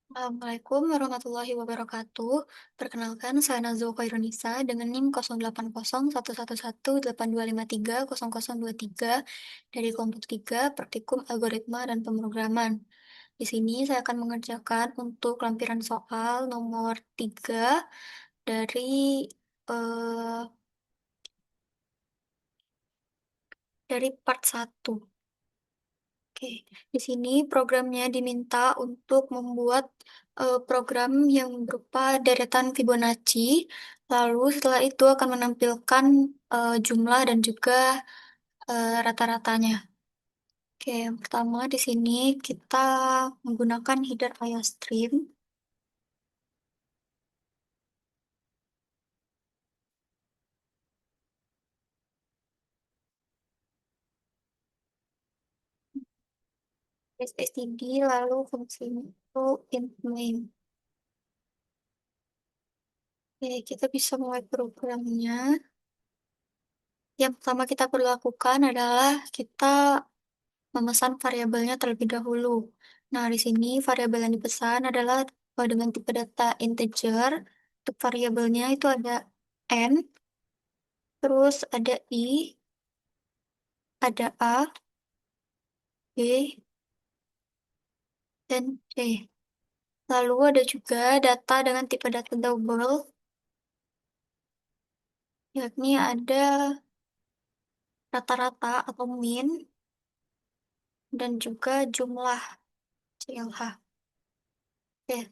Assalamualaikum warahmatullahi wabarakatuh. Perkenalkan, saya Nazul Khairunisa dengan NIM 08011182530023 dari kelompok 3 Praktikum Algoritma dan Pemrograman. Di sini saya akan mengerjakan untuk lampiran soal nomor 3 dari eh, part 1. Oke, di sini programnya diminta untuk membuat program yang berupa deretan Fibonacci. Lalu setelah itu akan menampilkan jumlah dan juga rata-ratanya. Oke, yang pertama di sini kita menggunakan header IOStream. std lalu fungsinya itu int main. Oke, kita bisa mulai programnya. Yang pertama kita perlu lakukan adalah kita memesan variabelnya terlebih dahulu. Nah, di sini variabel yang dipesan adalah dengan tipe data integer. Untuk variabelnya itu ada n, terus ada i, ada a, b, dan c. Lalu ada juga data dengan tipe data double, yakni ada rata-rata atau min, dan juga jumlah CLH. Oke,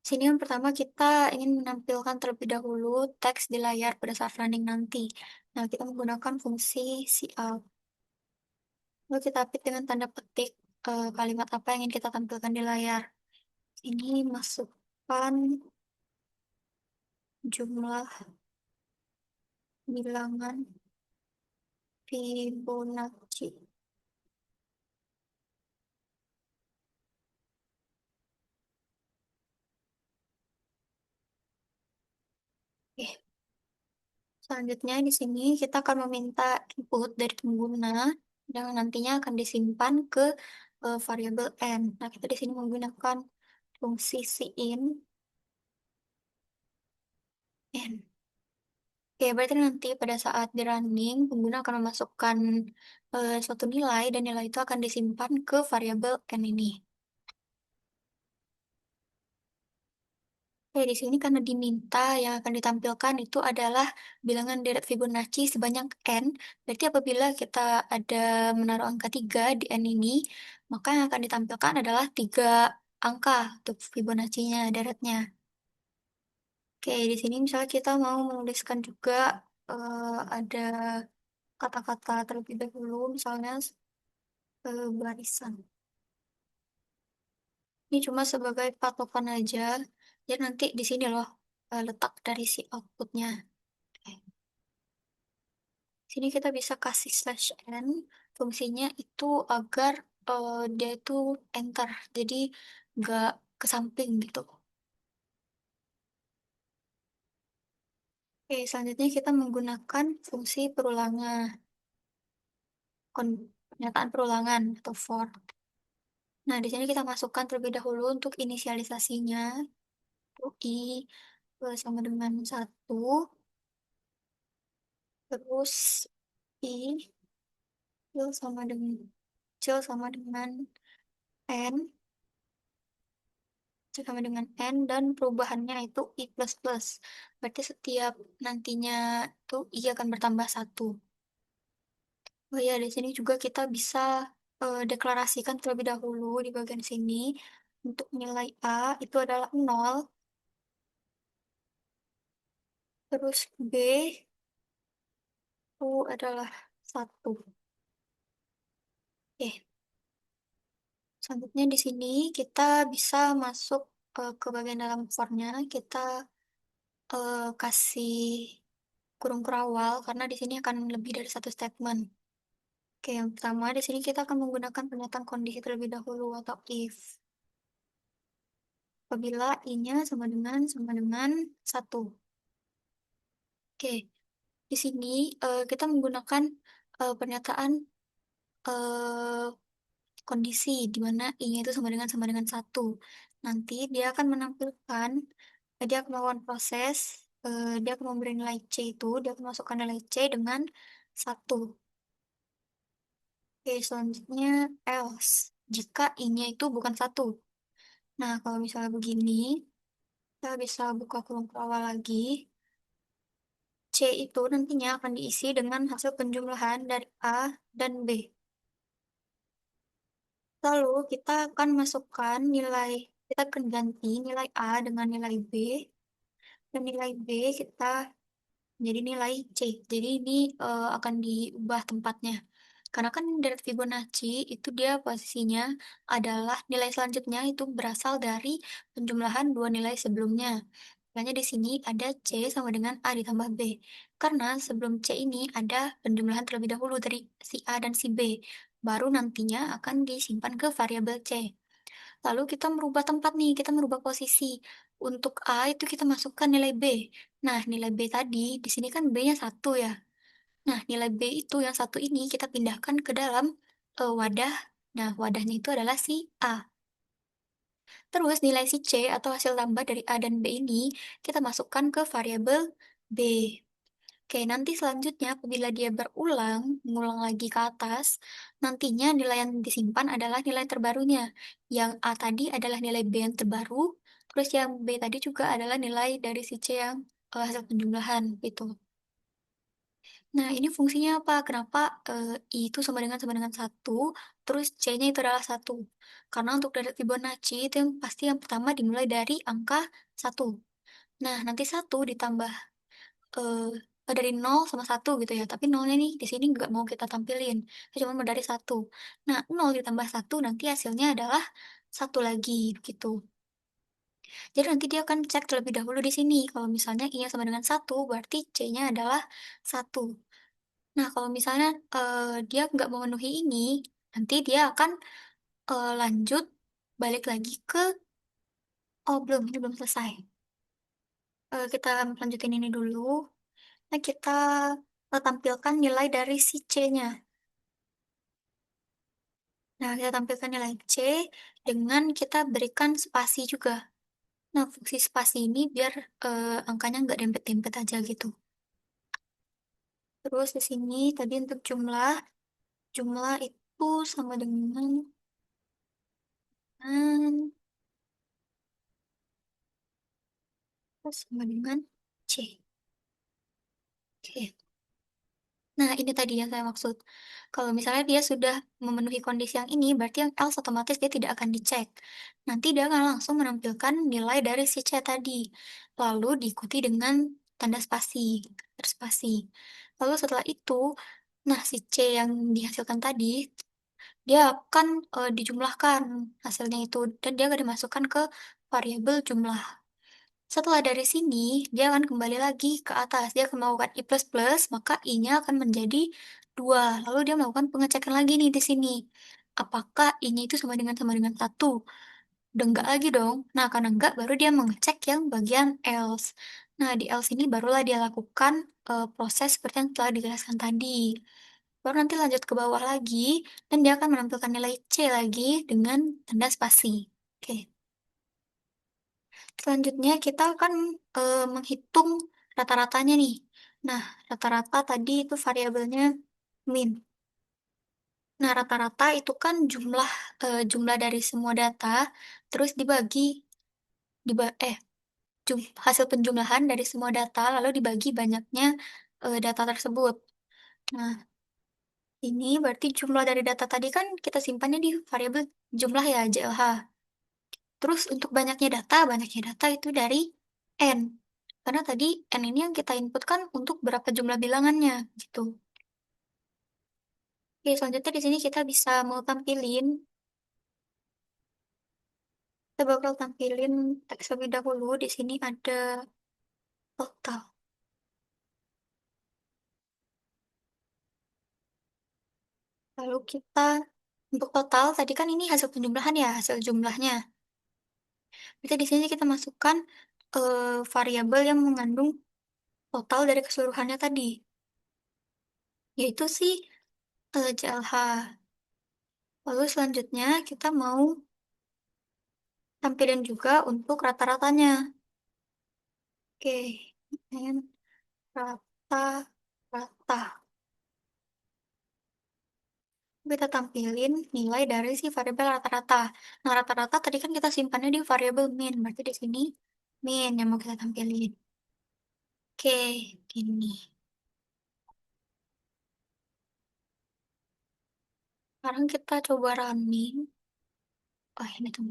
sini yang pertama kita ingin menampilkan terlebih dahulu teks di layar pada saat running nanti. Nah, kita menggunakan fungsi cout. Lalu kita ketik dengan tanda petik kalimat apa yang ingin kita tampilkan di layar. Ini masukkan jumlah bilangan Fibonacci. Oke. Selanjutnya di sini kita akan meminta input dari pengguna yang nantinya akan disimpan ke variabel n. Nah, kita di sini menggunakan fungsi cin n. Oke, berarti nanti pada saat di running, pengguna akan memasukkan suatu nilai dan nilai itu akan disimpan ke variabel n ini. Oke, di sini karena diminta yang akan ditampilkan itu adalah bilangan deret Fibonacci sebanyak n. Berarti apabila kita ada menaruh angka 3 di n ini, maka yang akan ditampilkan adalah 3 angka untuk Fibonacci-nya, deretnya. Oke, di sini misalnya kita mau menuliskan juga ada kata-kata terlebih dahulu, misalnya barisan. Ini cuma sebagai patokan aja, jadi nanti di sini loh letak dari si outputnya. Oke. Sini kita bisa kasih slash n, fungsinya itu agar dia itu enter, jadi nggak ke samping gitu. Oke, selanjutnya kita menggunakan fungsi perulangan, pernyataan perulangan atau for. Nah, di sini kita masukkan terlebih dahulu untuk inisialisasinya, itu i sama dengan 1, terus i kecil sama dengan n, kecil sama dengan n, dan perubahannya itu i plus plus. Berarti setiap nantinya itu i akan bertambah 1. Oh ya, di sini juga kita bisa deklarasikan terlebih dahulu di bagian sini. Untuk nilai a itu adalah 0, terus b itu adalah 1. Oke, selanjutnya di sini kita bisa masuk ke bagian dalam for-nya. Kita kasih kurung perawal karena di sini akan lebih dari satu statement. Oke, yang pertama di sini kita akan menggunakan pernyataan kondisi terlebih dahulu atau if. Apabila i-nya sama dengan 1. Oke, di sini kita menggunakan pernyataan eh, kondisi di mana I-nya itu sama dengan satu. Nanti dia akan menampilkan, dia akan melakukan proses, dia akan memberi nilai C itu, dia akan masukkan nilai C dengan satu. Oke, selanjutnya else. Jika I-nya itu bukan satu. Nah, kalau misalnya begini, kita bisa buka kurung awal lagi. C itu nantinya akan diisi dengan hasil penjumlahan dari A dan B. Lalu kita akan masukkan nilai, kita akan ganti nilai A dengan nilai B, dan nilai B kita jadi nilai C. Jadi ini akan diubah tempatnya. Karena kan dari Fibonacci itu dia posisinya adalah nilai selanjutnya itu berasal dari penjumlahan dua nilai sebelumnya. Makanya di sini ada C sama dengan A ditambah B. Karena sebelum C ini ada penjumlahan terlebih dahulu dari si A dan si B. Baru nantinya akan disimpan ke variabel C. Lalu kita merubah tempat nih, kita merubah posisi. Untuk A itu kita masukkan nilai B. Nah, nilai B tadi, di sini kan B-nya satu ya. Nah, nilai B itu yang satu ini kita pindahkan ke dalam wadah. Nah, wadahnya itu adalah si A. Terus nilai si C atau hasil tambah dari A dan B ini kita masukkan ke variabel B. Oke, nanti selanjutnya apabila dia berulang, mengulang lagi ke atas, nantinya nilai yang disimpan adalah nilai terbarunya. Yang A tadi adalah nilai B yang terbaru, terus yang B tadi juga adalah nilai dari si C yang hasil penjumlahan gitu. Nah, ini fungsinya apa? Kenapa I itu sama dengan satu, terus C-nya itu adalah satu? Karena untuk dari Fibonacci itu yang pasti yang pertama dimulai dari angka satu. Nah, nanti satu ditambah dari nol sama satu gitu ya. Tapi nolnya nih di sini nggak mau kita tampilin. Kita cuma mau dari satu. Nah, nol ditambah satu nanti hasilnya adalah satu lagi gitu. Jadi nanti dia akan cek terlebih dahulu di sini. Kalau misalnya I-nya sama dengan satu, berarti C-nya adalah satu. Nah, kalau misalnya dia nggak memenuhi ini, nanti dia akan lanjut balik lagi ke, oh belum, ini belum selesai. Kita lanjutin ini dulu. Nah, kita tampilkan nilai dari si C-nya. Nah, kita tampilkan nilai C dengan kita berikan spasi juga. Nah, fungsi spasi ini biar angkanya nggak dempet-dempet aja gitu. Terus di sini tadi untuk jumlah, jumlah itu sama dengan sama dengan C. Oke. Nah, ini tadi yang saya maksud. Kalau misalnya dia sudah memenuhi kondisi yang ini, berarti yang else otomatis dia tidak akan dicek. Nanti dia akan langsung menampilkan nilai dari si C tadi. Lalu diikuti dengan tanda spasi, terspasi. Lalu setelah itu, nah si C yang dihasilkan tadi, dia akan dijumlahkan hasilnya itu. Dan dia akan dimasukkan ke variabel jumlah. Setelah dari sini, dia akan kembali lagi ke atas. Dia akan melakukan I++, maka I-nya akan menjadi 2. Lalu dia melakukan pengecekan lagi nih di sini. Apakah I-nya itu sama dengan satu? Udah enggak lagi dong. Nah, karena enggak, baru dia mengecek yang bagian else. Nah, di else ini barulah dia lakukan proses seperti yang telah dijelaskan tadi. Baru nanti lanjut ke bawah lagi, dan dia akan menampilkan nilai C lagi dengan tanda spasi. Oke. Selanjutnya kita akan menghitung rata-ratanya nih. Nah, rata-rata tadi itu variabelnya min. Nah, rata-rata itu kan jumlah dari semua data terus dibagi diba eh hasil penjumlahan dari semua data lalu dibagi banyaknya data tersebut. Nah, ini berarti jumlah dari data tadi kan kita simpannya di variabel jumlah ya, JLH. Terus untuk banyaknya data itu dari N. Karena tadi N ini yang kita input kan untuk berapa jumlah bilangannya, gitu. Oke, selanjutnya di sini kita bisa mau tampilin, kita bakal tampilin teks lebih dahulu. Di sini ada total. Lalu kita, untuk total, tadi kan ini hasil penjumlahan ya, hasil jumlahnya. Jadi di sini kita masukkan variabel yang mengandung total dari keseluruhannya tadi, yaitu si JLH. Lalu selanjutnya kita mau tampilin juga untuk rata-ratanya. Oke, and rata-rata. Kita tampilin nilai dari si variabel rata-rata. Nah, rata-rata tadi kan kita simpannya di variabel min, berarti di sini min yang mau kita tampilin. Oke, gini. Sekarang kita coba running. Oh, ini tuh.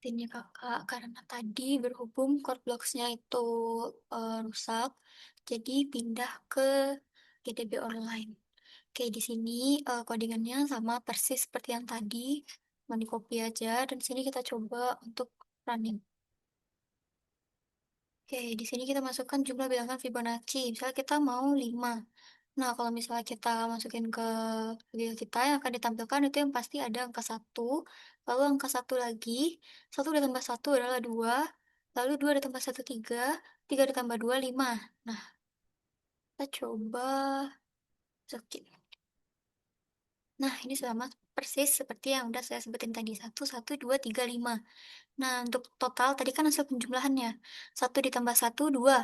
Ini kakak, karena tadi berhubung core blocks-nya itu rusak, jadi pindah ke GDB online. Oke, di sini codingannya sama persis seperti yang tadi, mau di copy aja, dan di sini kita coba untuk running. Oke, di sini kita masukkan jumlah bilangan Fibonacci. Misalnya kita mau 5. Nah, kalau misalnya kita masukin ke video kita, yang akan ditampilkan itu yang pasti ada angka 1, lalu angka 1 lagi, 1 ditambah 1 adalah 2, lalu 2 ditambah 1, 3, 3 ditambah 2, 5. Nah, kita coba masukin. Nah, ini sama persis seperti yang udah saya sebutin tadi, 1, 1, 2, 3, 5. Nah, untuk total tadi kan hasil penjumlahannya. 1 ditambah 1, 2.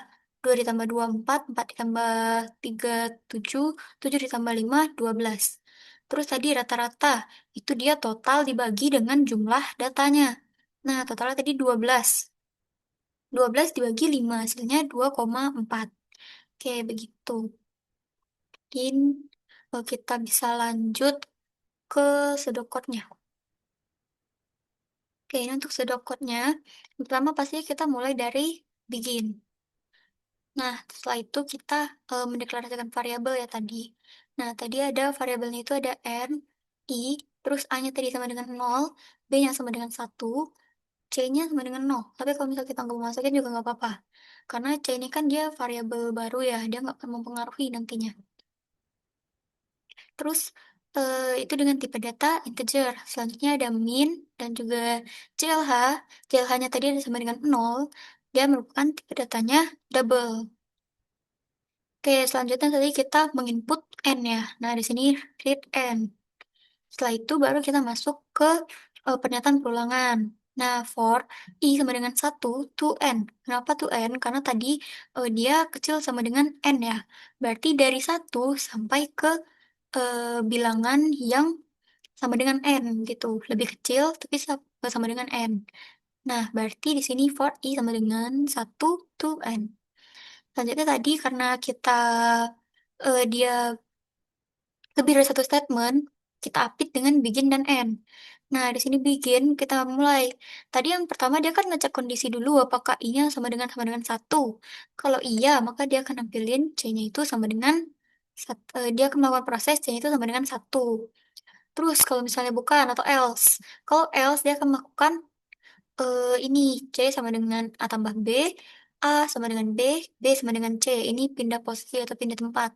2 ditambah 2, 4. 4 ditambah 3, 7. 7 ditambah 5, 12. Terus tadi rata-rata, itu dia total dibagi dengan jumlah datanya. Nah, totalnya tadi 12. 12 dibagi 5, hasilnya 2,4. Oke, begitu. Mungkin kita bisa lanjut ke sedokotnya. Oke, ini untuk sedokotnya. Pertama pasti kita mulai dari begin. Nah, setelah itu kita mendeklarasikan variabel ya tadi. Nah, tadi ada variabelnya itu ada n, i, terus a-nya tadi sama dengan 0, b-nya sama dengan 1, c-nya sama dengan 0. Tapi kalau misalnya kita nggak mau masukin juga nggak apa-apa. Karena c ini kan dia variabel baru ya, dia nggak akan mempengaruhi nantinya. Terus itu dengan tipe data integer. Selanjutnya ada min dan juga CLH. CLH-nya tadi ada sama dengan 0. Dia merupakan tipe datanya double. Oke, selanjutnya tadi kita menginput n ya. Nah, di sini read n. Setelah itu baru kita masuk ke pernyataan perulangan. Nah, for i sama dengan 1 to n. Kenapa to n? Karena tadi dia kecil sama dengan n ya. Berarti dari 1 sampai ke bilangan yang sama dengan n gitu. Lebih kecil tapi sama dengan n. Nah, berarti di sini for i sama dengan 1 to n. Selanjutnya tadi karena kita dia lebih dari satu statement, kita apit dengan begin dan end. Nah, di sini begin kita mulai. Tadi yang pertama dia kan ngecek kondisi dulu apakah i-nya sama dengan 1. Kalau iya, maka dia akan nampilin c-nya itu sama dengan dia akan melakukan proses c-nya itu sama dengan 1. Terus kalau misalnya bukan atau else. Kalau else dia akan melakukan ini c sama dengan a tambah b, a sama dengan b, b sama dengan c. Ini pindah posisi atau pindah tempat.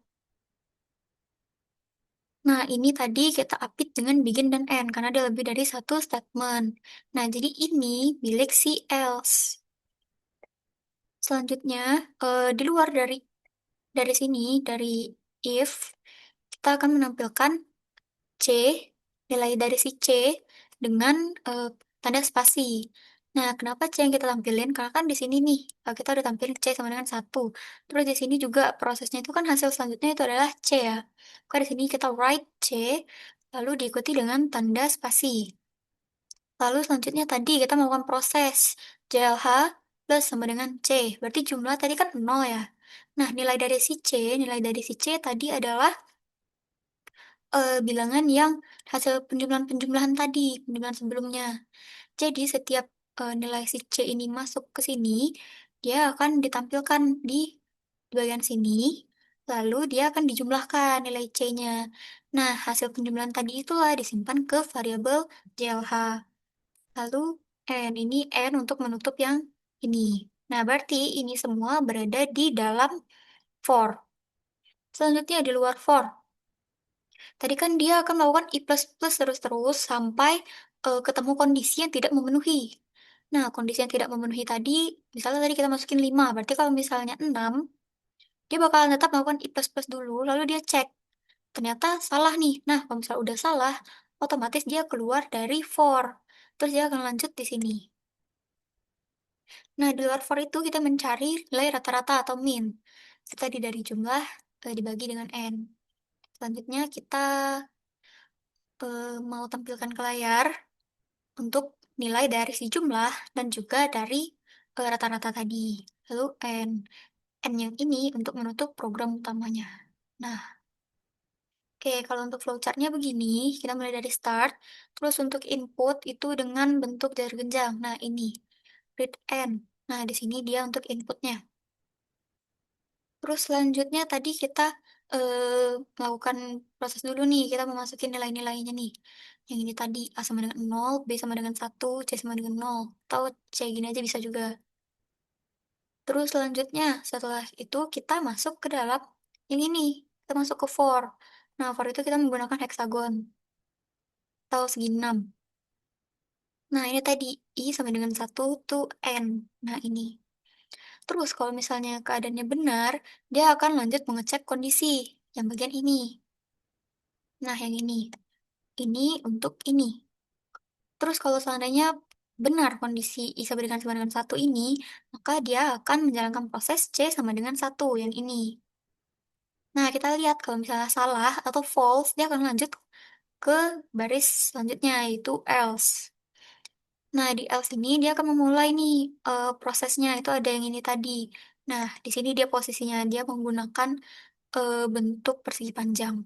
Nah, ini tadi kita apit dengan begin dan end karena ada lebih dari satu statement. Nah, jadi ini milik si else. Selanjutnya, di luar dari sini, dari if, kita akan menampilkan C, nilai dari si C dengan tanda spasi. Nah, kenapa C yang kita tampilin? Karena kan di sini nih, kita udah tampilin C sama dengan 1. Terus di sini juga prosesnya itu kan hasil selanjutnya itu adalah C ya. Maka di sini kita write C, lalu diikuti dengan tanda spasi. Lalu selanjutnya tadi kita melakukan proses JLH plus sama dengan C. Berarti jumlah tadi kan 0 ya. Nah, nilai dari si C tadi adalah bilangan yang hasil penjumlahan tadi, penjumlahan sebelumnya. Jadi setiap nilai si C ini masuk ke sini, dia akan ditampilkan di di bagian sini, lalu dia akan dijumlahkan nilai C-nya. Nah, hasil penjumlahan tadi itulah disimpan ke variabel JLH. Lalu N, ini N untuk menutup yang ini. Nah, berarti ini semua berada di dalam for. Selanjutnya di luar for. Tadi kan dia akan melakukan I++ terus-terus sampai ketemu kondisi yang tidak memenuhi. Nah, kondisi yang tidak memenuhi tadi, misalnya tadi kita masukin 5, berarti kalau misalnya 6, dia bakalan tetap melakukan I++ dulu, lalu dia cek. Ternyata salah nih. Nah, kalau misalnya udah salah, otomatis dia keluar dari for. Terus dia akan lanjut di sini. Nah, di luar for itu kita mencari nilai rata-rata atau min. Itu tadi dari jumlah dibagi dengan N. Selanjutnya kita mau tampilkan ke layar untuk nilai dari si jumlah dan juga dari rata-rata tadi. Lalu N. N yang ini untuk menutup program utamanya. Nah, oke, kalau untuk flowchart-nya begini, kita mulai dari start, terus untuk input itu dengan bentuk jar genjang. Nah, ini, read N. Nah, di sini dia untuk inputnya. Terus selanjutnya tadi kita melakukan proses dulu nih, kita memasukin nilai-nilainya nih. Yang ini tadi, A sama dengan 0, B sama dengan 1, C sama dengan 0, atau C gini aja bisa juga. Terus selanjutnya, setelah itu kita masuk ke dalam yang ini, kita masuk ke for. Nah, for itu kita menggunakan hexagon, atau segi 6. Nah, ini tadi, I sama dengan 1 to N. Nah, ini. Terus kalau misalnya keadaannya benar, dia akan lanjut mengecek kondisi yang bagian ini. Nah, yang ini. Ini untuk ini. Terus kalau seandainya benar kondisi I sama dengan 1 ini, maka dia akan menjalankan proses C sama dengan 1 yang ini. Nah, kita lihat kalau misalnya salah atau false, dia akan lanjut ke baris selanjutnya, yaitu else. Nah, di else ini dia akan memulai nih prosesnya, itu ada yang ini tadi. Nah, di sini dia posisinya, dia menggunakan bentuk persegi panjang.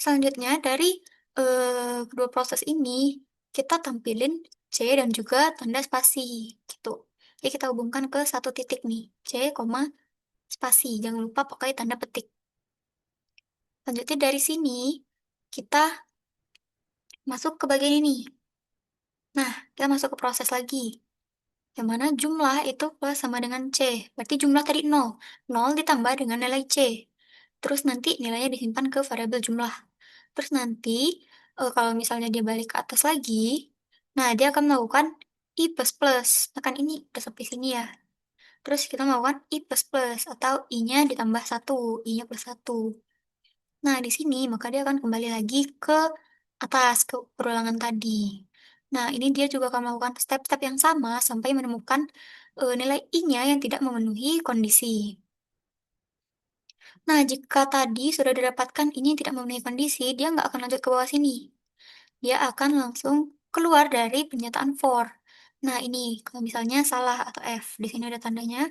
Selanjutnya, dari kedua proses ini, kita tampilin C dan juga tanda spasi, gitu. Jadi kita hubungkan ke satu titik nih, C, spasi. Jangan lupa pakai tanda petik. Selanjutnya dari sini, kita masuk ke bagian ini. Nah, kita masuk ke proses lagi. Yang mana jumlah itu plus sama dengan C. Berarti jumlah tadi 0. 0 ditambah dengan nilai C. Terus nanti nilainya disimpan ke variabel jumlah. Terus nanti, kalau misalnya dia balik ke atas lagi, nah dia akan melakukan I++. Nah kan ini udah sampai sini ya. Terus kita melakukan I++, atau I-nya ditambah 1, I-nya plus 1. Nah, di sini maka dia akan kembali lagi ke atas, ke perulangan tadi. Nah, ini dia juga akan melakukan step-step yang sama sampai menemukan nilai I-nya yang tidak memenuhi kondisi. Nah, jika tadi sudah didapatkan ini tidak memenuhi kondisi, dia nggak akan lanjut ke bawah sini. Dia akan langsung keluar dari pernyataan for. Nah, ini kalau misalnya salah atau F, di sini ada tandanya.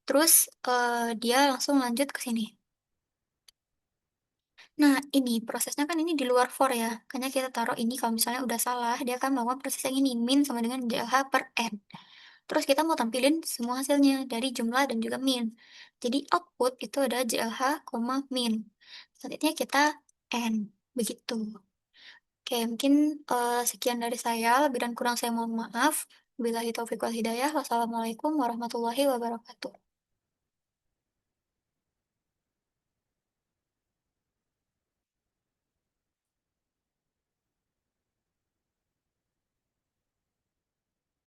Terus dia langsung lanjut ke sini. Nah, ini prosesnya kan ini di luar for ya. Makanya kita taruh ini kalau misalnya udah salah, dia akan melakukan proses yang ini, min sama dengan JLH per N. Terus kita mau tampilin semua hasilnya dari jumlah dan juga min. Jadi output itu ada JLH, min. Selanjutnya kita N. Begitu. Oke, mungkin sekian dari saya. Lebih dan kurang saya mohon maaf. Billahi taufiq wal hidayah. Wassalamualaikum warahmatullahi wabarakatuh.